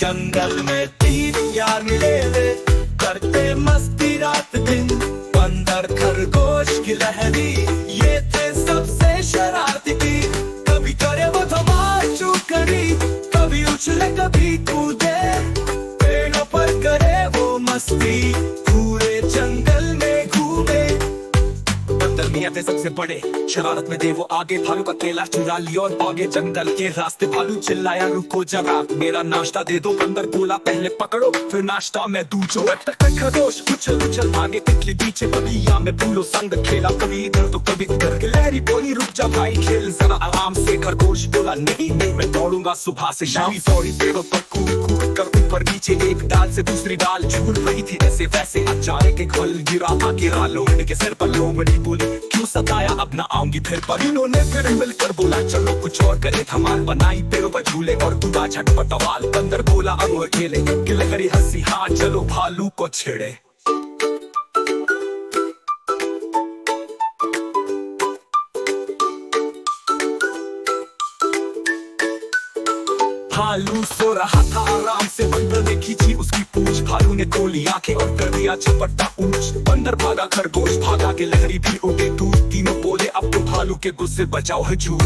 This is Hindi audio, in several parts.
जंगल में तीन यार मिले रे, करते मस्ती रात दिन। बंदर खरगोश की लहरी, ये थे सबसे शरारती तीन। कभी करे वो धमाल चूकरी, कभी उछले कभी कूदे, पेड़ों पर करे वो मस्ती, पूरे जंगल में घूमे। बंदर मियां थे सबसे बड़े, शरारत में थे वो आगे। भालू का केला चुरा लिया और भागे जंगल के रास्ते। भालू चिल्लाया रुको जरा, मेरा नाश्ता दे दो। बंदर बोला पहले पकड़ो फिर नाश्ता मैं दूंगा। खरगोश उछल उछल भागे तितली पीछे, कभी या में फूलों संग खेला, कभी इधर तो कभी उधर। गिलहरी बोली रुक जा भाई खेल जरा आराम से। खरगोश बोला नहीं नहीं मैं दौड़ूंगा सुबह से शाम। सॉरी पेड़ों पर कूद कूद कर ऊपर नीचे, एक डाल से दूसरी डाल झूल रही थी ऐसे वैसे। अचानक एक फल गिरा था, गिरा लोमड़ी के सिर पर। लोमड़ी बोली क्यों सताया अब ना आऊंगी फिर। पर इन्होंने फिर मिलकर बोला चलो कुछ और करे। धमाल बनाई पेड़ों पर झूले और कूदा झटपट वाल। बंदर बोला अब और खेले, गिलहरी हंसी हाँ चलो भालू को छेड़े। भालू सो रहा था आराम से, बंदर ने खींची उसकी पूंछ। भालू ने खोली आंखें और कर दिया झपट्टा ऊंच। बंदर भागा खरगोश भागा, गिलहरी भी उड़े दूर। तीनों बोले अब तो भालू के गुस्से बचाओ हजूर।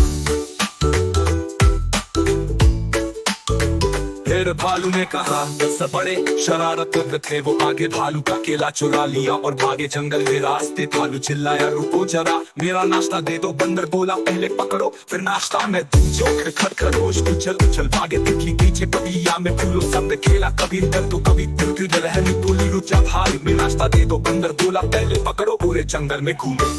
फिर भालू ने कहा सब बड़े शरारत थे वो आगे। भालू का केला चुरा लिया और भागे जंगल के रास्ते। भालू चिल्लाया रुको जरा, मेरा नाश्ता दे दो। बंदर बोला पहले पकड़ो फिर नाश्ता मैं दूंगा। खरगोश उछल उछल भागे तितली पीछे, कभी या में फूलों संग खेला, कभी इधर तो कभी उधर। गिलहरी बोली रुक जा भाई मेरा नाश्ता दे दो। बंदर बोला पहले पकड़ो, पूरे जंगल में घूमे।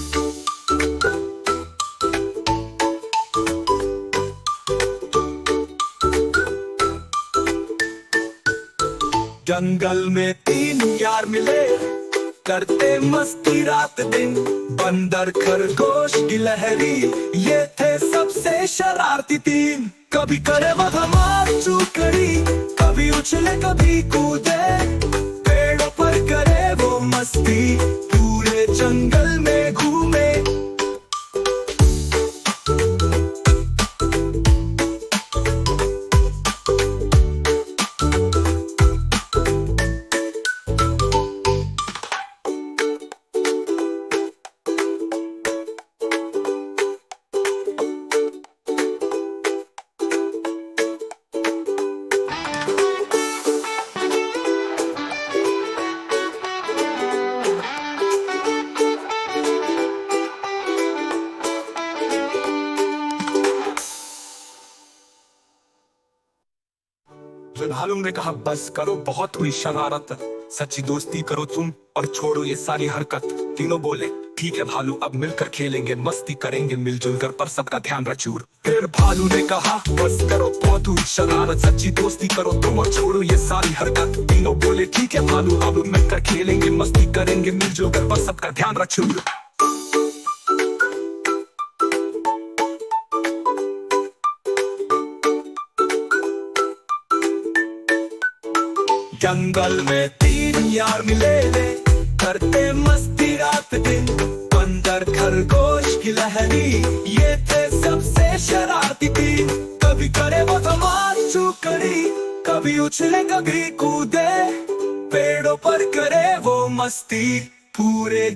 जंगल में तीन यार मिले, करते मस्ती रात दिन। बंदर खरगोश गिलहरी, ये थे सबसे शरारती तीन। कभी करे वो धमाल चूकरी, कभी उछले कभी कूदे, पेड़ों पर करे वो मस्ती, पूरे जंगल में घूमे। भालू ने कहा बस करो बहुत हुई शरारत, सच्ची दोस्ती करो तुम और छोड़ो ये सारी हरकत। तीनों बोले ठीक है भालू अब मिलकर खेलेंगे मस्ती करेंगे मिलजुल कर, पर सबका ध्यान रचूर। फिर भालू ने कहा बस करो बहुत हुई शरारत, सच्ची दोस्ती करो तुम और छोड़ो ये सारी हरकत। तीनों बोले ठीक है भालू अब मिलकर खेलेंगे मस्ती करेंगे मिलजुल कर, पर सबका ध्यान रचूर। जंगल में तीन यार मिले रे, करते मस्ती रात दिन। बंदर खरगोश गिलहरी, ये थे सबसे शरारती तीन। कभी करे वो धमाल चूकरी, कभी उछले कभी कूदे, पेड़ों पर करे वो मस्ती, पूरे